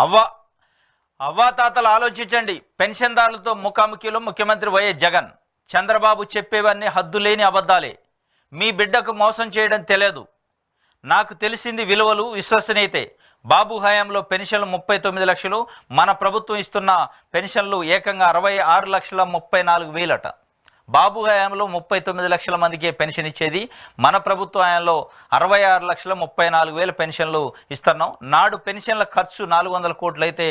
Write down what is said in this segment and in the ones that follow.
అవ్వ అవ్వాతాతలు ఆలోచించండి. పెన్షన్దారులతో ముఖాముఖిలో ముఖ్యమంత్రి వైఎస్ జగన్. చంద్రబాబు చెప్పేవన్నీ హద్దులేని అబద్ధాలే. మీ బిడ్డకు మోసం చేయడం తెలియదు. నాకు తెలిసింది విలువలు, విశ్వసనీయతే. బాబు హయాంలో పెన్షన్లు 39 లక్షలు, మన ప్రభుత్వం ఇస్తున్న పెన్షన్లు ఏకంగా 66,34,000 బాబు హయాంలో 39 లక్షల మందికి పెన్షన్ ఇచ్చేది, మన ప్రభుత్వ హయాంలో 66,34,000 పెన్షన్లు ఇస్తున్నాం. నాడు పెన్షన్ల ఖర్చు 400 కోట్లు అయితే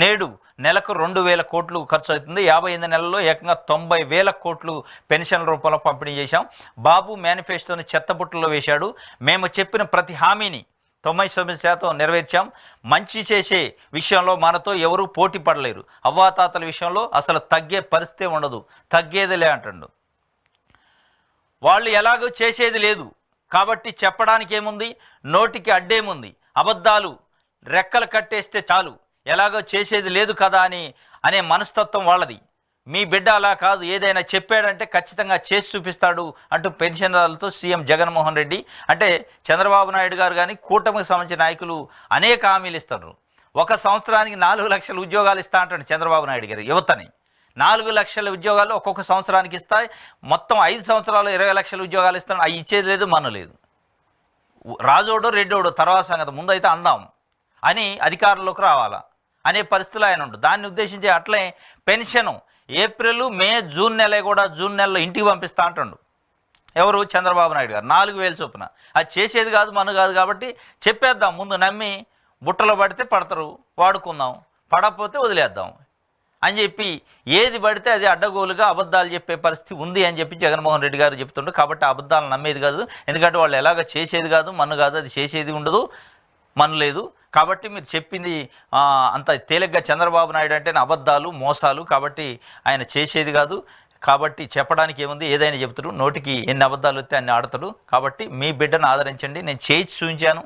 నేడు నెలకు 2,000 కోట్లు ఖర్చు అవుతుంది. 58 నెలల్లో ఏకంగా 90,000 కోట్లు పెన్షన్ల రూపంలో పంపిణీ చేశాం. బాబు మేనిఫెస్టోని చెత్తబుట్టలో వేశాడు. మేము చెప్పిన ప్రతి హామీని 99% నెరవేర్చాం. మంచి చేసే విషయంలో మనతో ఎవరూ పోటీ పడలేరు. అవ్వాతాతల విషయంలో అసలు తగ్గే పరిస్థితి ఉండదు. తగ్గేదిలే అంటాడు. వాళ్ళు ఎలాగో చేసేది లేదు కాబట్టి చెప్పడానికి ఏముంది, నోటికి అడ్డేముంది. అబద్ధాలు రెక్కలు కట్టేస్తే చాలు, ఎలాగో చేసేది లేదు కదా అనే మనస్తత్వం వాళ్ళది. మీ బిడ్డ అలా కాదు, ఏదైనా చెప్పాడంటే ఖచ్చితంగా చేసి చూపిస్తాడు అంటూ పెన్షన్దారులతో సీఎం జగన్మోహన్ రెడ్డి, అంటే చంద్రబాబు నాయుడు గారు కానీ కూటమికి సంబంధించిన నాయకులు అనేక హామీలు ఇస్తారు. ఒక సంవత్సరానికి 4 లక్షల ఉద్యోగాలు ఇస్తా అంటాడు చంద్రబాబు నాయుడు గారు. యువతని 4 లక్షల ఉద్యోగాలు ఒక్కొక్క సంవత్సరానికి ఇస్తాయి. మొత్తం 5 సంవత్సరాలు 20 లక్షల ఉద్యోగాలు ఇస్తాను. అవి ఇచ్చేది లేదు, మన లేదు. రాజోడో రెడ్డోడో తర్వాత సంగతి, ముందైతే అందాం అని అధికారంలోకి రావాలా అనే పరిస్థితులు ఆయన ఉంటుంది. దాన్ని ఉద్దేశించి అట్లే పెన్షను ఏప్రిల్, మే, జూన్ నెల కూడా జూన్ నెలలో ఇంటికి పంపిస్తా అంటుండు ఎవరు, చంద్రబాబు నాయుడు గారు. 4,000 చొప్పున. అది చేసేది కాదు, మన కాదు కాబట్టి చెప్పేద్దాం. ముందు నమ్మి బుట్టలో పడితే పడతారు, వాడుకుందాం, పడకపోతే వదిలేద్దాం అని చెప్పి ఏది పడితే అది అడ్డగోలుగా అబద్ధాలు చెప్పే పరిస్థితి ఉంది అని చెప్పి జగన్మోహన్ రెడ్డి గారు చెప్తుండ్రు. కాబట్టి అబద్ధాలు నమ్మేది కాదు. ఎందుకంటే వాళ్ళు ఎలాగ చేసేది కాదు, మన కాదు, అది చేసేది ఉండదు, మన లేదు. కాబట్టి మీరు చెప్పింది అంత తేలిగ్గా చంద్రబాబు నాయుడు అంటే అబద్ధాలు, మోసాలు, కాబట్టి ఆయన చేసేది కాదు. కాబట్టి చెప్పడానికి ఏముంది, ఏదైనా చెప్తాడు. నోటికి ఎన్ని అబద్ధాలు వస్తే అన్ని ఆడతాడు. కాబట్టి మీ బిడ్డను ఆదరించండి. నేను చేసి చూపించాను,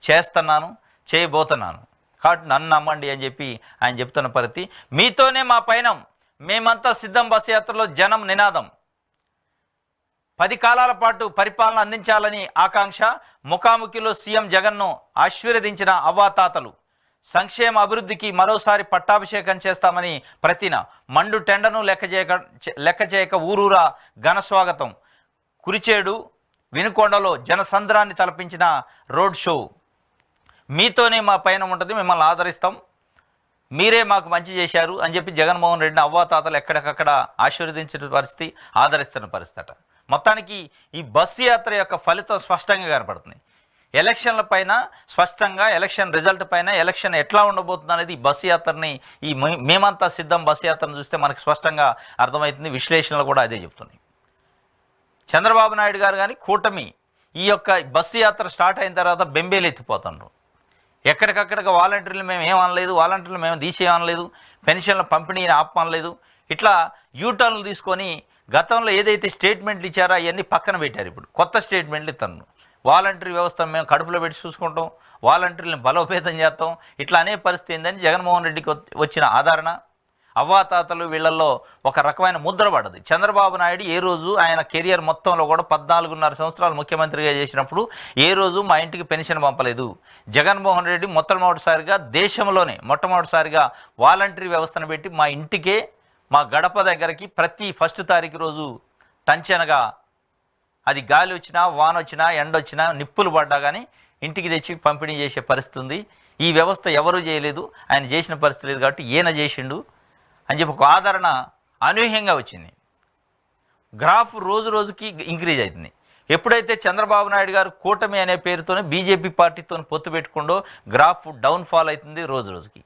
చేస్తున్నాను, చేయబోతున్నాను, కాబట్టి నన్ను నమ్మండి అని చెప్పి ఆయన చెప్తున్న పరిస్థితి. మీతోనే మా పయనం, మేమంతా సిద్ధం బస్సు యాత్రలో జనం నినాదం. 10 కాలాల పాటు పరిపాలన అందించాలని ఆకాంక్ష. ముఖాముఖిలో సీఎం జగన్ను ఆశీర్వదించిన అవ్వాతాతలు. సంక్షేమ అభివృద్ధికి మరోసారి పట్టాభిషేకం చేస్తామని ప్రతిన. మండు టెండను లెక్క చేయక ఊరూరా ఘన స్వాగతం. కురిచేడు, వినుకొండలో జనసంద్రాన్ని తలపించిన రోడ్ షో. మీతోనే మా పయనం ఉంటుంది, మిమ్మల్ని ఆదరిస్తాం, మీరే మాకు మంచి చేశారు అని చెప్పి జగన్మోహన్ రెడ్డిని అవ్వాతాతలు ఎక్కడికక్కడ ఆశీర్వదించిన పరిస్థితి, ఆదరిస్తున్న పరిస్థితి. మొత్తానికి ఈ బస్సు యాత్ర యొక్క ఫలితం స్పష్టంగా కనపడుతుంది. ఎలక్షన్ల పైన స్పష్టంగా, ఎలక్షన్ రిజల్ట్ పైన, ఎలక్షన్ ఎట్లా ఉండబోతుంది అనేది ఈ బస్సు యాత్రని, ఈ మేమంతా సిద్ధం బస్సు యాత్రను చూస్తే మనకు స్పష్టంగా అర్థమవుతుంది. విశ్లేషణలు కూడా అదే చెప్తున్నాయి. చంద్రబాబు నాయుడు గారు కానీ కూటమి ఈ యొక్క బస్సు యాత్ర స్టార్ట్ అయిన తర్వాత బెంబేలు ఎత్తిపోతున్నారు. ఎక్కడికక్కడికి వాలంటీర్లు మేము ఏమనలేదు, వాలంటీర్లు మేము తీసేయనలేదు, పెన్షన్ల పంపిణీని ఆపనలేదు, ఇట్లా యూటర్న్లు తీసుకొని గతంలో ఏదైతే స్టేట్మెంట్లు ఇచ్చారో అవన్నీ పక్కన పెట్టారు. ఇప్పుడు కొత్త స్టేట్మెంట్లు ఇస్తాను. వాలంటీర్ వ్యవస్థను మేము కడుపులో పెట్టి చూసుకుంటాం, వాలంటీర్లను బలోపేతం చేస్తాం, ఇట్లా అనే పరిస్థితి ఏందని జగన్మోహన్ రెడ్డికి వచ్చిన ఆదరణ. అవ్వాతాతలు వీళ్ళల్లో ఒక రకమైన ముద్ర పడ్డది. చంద్రబాబు నాయుడు ఏ రోజు ఆయన కెరియర్ మొత్తంలో కూడా 14.5 సంవత్సరాలు ముఖ్యమంత్రిగా చేసినప్పుడు ఏ రోజు మా ఇంటికి పెన్షన్ పంపలేదు. జగన్మోహన్ రెడ్డి మొట్టమొదటిసారిగా దేశంలోనే మొట్టమొదటిసారిగా వాలంటీర్ వ్యవస్థను పెట్టి మా ఇంటికే, మా గడప దగ్గరికి ప్రతి 1 తారీఖు రోజు టంచనగా, అది గాలి వచ్చినా, వాన వచ్చినా, ఎండ వచ్చినా, నిప్పులు పడ్డా కానీ ఇంటికి తెచ్చి పంపిణీ చేసే పరిస్థితి ఉంది. ఈ వ్యవస్థ ఎవరూ చేయలేదు, ఆయన చేసిన పరిస్థితి లేదు కాబట్టి ఈయన చేసిండు అని చెప్పి ఒక ఆదరణ అనూహ్యంగా వచ్చింది. గ్రాఫ్ రోజు రోజుకి ఇంక్రీజ్ అవుతుంది. ఎప్పుడైతే చంద్రబాబు నాయుడు గారు కూటమి అనే పేరుతోనే బీజేపీ పార్టీతో పొత్తు పెట్టుకుండో గ్రాఫ్ డౌన్ఫాల్ అవుతుంది రోజు రోజుకి.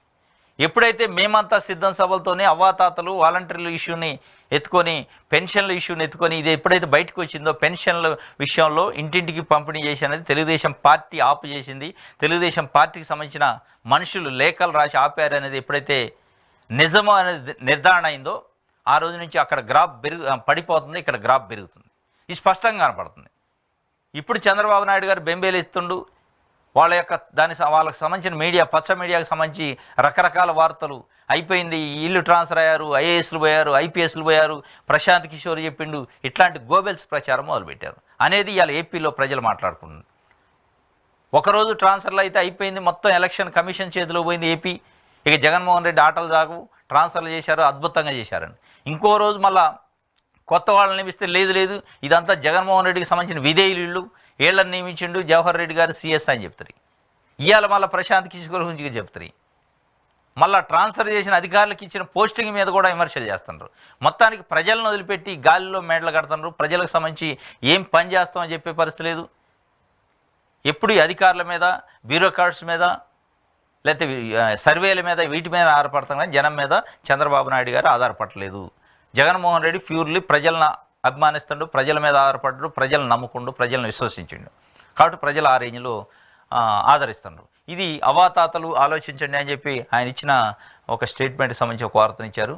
ఎప్పుడైతే మేమంతా సిద్ధం సభలతోనే అవ్వాతాతలు వాలంటీర్ల ఇష్యూని ఎత్తుకొని, పెన్షన్ల ఇష్యూని ఎత్తుకొని, ఇది ఎప్పుడైతే బయటకు వచ్చిందో పెన్షన్ల విషయంలో ఇంటింటికి పంపిణీ చేసి అనేది తెలుగుదేశం పార్టీ ఆపు చేసింది. తెలుగుదేశం పార్టీకి సంబంధించిన మనుషులు లేఖలు రాసి ఆపారు అనేది ఎప్పుడైతే నిజమో అనేది నిర్ధారణ అయిందో ఆ రోజు నుంచి అక్కడ గ్రాఫ్ పడిపోతుంది, ఇక్కడ గ్రాఫ్ పెరుగుతుంది. ఇది స్పష్టంగా కనపడుతుంది. ఇప్పుడు చంద్రబాబు నాయుడు గారు బెంబేలు ఇస్తుండు. వాళ్ళకి సంబంధించిన మీడియా, పచ్చ మీడియాకు సంబంధించి రకరకాల వార్తలు అయిపోయింది. ఇల్లు ట్రాన్స్ఫర్ అయ్యారు, ఐఏఎస్లు పోయారు, ఐపీఎస్లు పోయారు, ప్రశాంత్ కిషోర్ చెప్పిండు, ఇట్లాంటి గోబెల్స్ ప్రచారం మొదలుపెట్టారు అనేది ఇవాళ ఏపీలో ప్రజలు మాట్లాడుకుంటున్నారు. ఒకరోజు ట్రాన్స్ఫర్లు అయితే అయిపోయింది, మొత్తం ఎలక్షన్ కమిషన్ చేతిలో పోయింది ఏపీ. ఇక జగన్మోహన్ రెడ్డి ఆటలు దాగు ట్రాన్స్ఫర్లు చేశారు, అద్భుతంగా చేశారండి. ఇంకో రోజు మళ్ళా కొత్త వాళ్ళని నియమిస్తే లేదు ఇదంతా జగన్మోహన్ రెడ్డికి సంబంధించిన విధేయులు వీళ్ళు, వీళ్ళని నియమించిండు జవహర్ రెడ్డి గారు సిఎస్ అని చెప్తారు. ఇవాళ మళ్ళీ ప్రశాంత్ కిషోర్ గురించి చెప్తారు. మళ్ళీ ట్రాన్స్ఫర్ చేసిన అధికారులకు ఇచ్చిన పోస్టింగ్ మీద కూడా విమర్శలు చేస్తున్నారు. మొత్తానికి ప్రజలను వదిలిపెట్టి గాలిలో మేడలు కడుతున్నారు. ప్రజలకు సంబంధించి ఏం పని చేస్తామని చెప్పే పరిస్థితి లేదు. ఎప్పుడు ఈ అధికారుల మీద, బ్యూరోక్రాట్స్ మీద, లేకపోతే సర్వేల మీద, వీటి మీద ఆధారపడతాం కానీ జనం మీద చంద్రబాబు నాయుడు గారు ఆధారపడలేదు. జగన్మోహన్ రెడ్డి ప్యూర్లీ ప్రజలను అభిమానిస్తుండు, ప్రజల మీద ఆధారపడ్డాడు, ప్రజలను నమ్ముకుండు, ప్రజలను విశ్వసించిండు. కాబట్టి ప్రజలు ఆ రేంజ్లో ఆదరిస్తున్నారు. ఇది అవాతాతలు ఆలోచించండి అని చెప్పి ఆయన ఇచ్చిన ఒక స్టేట్మెంట్కి సంబంధించి ఒక వార్తనిచ్చారు.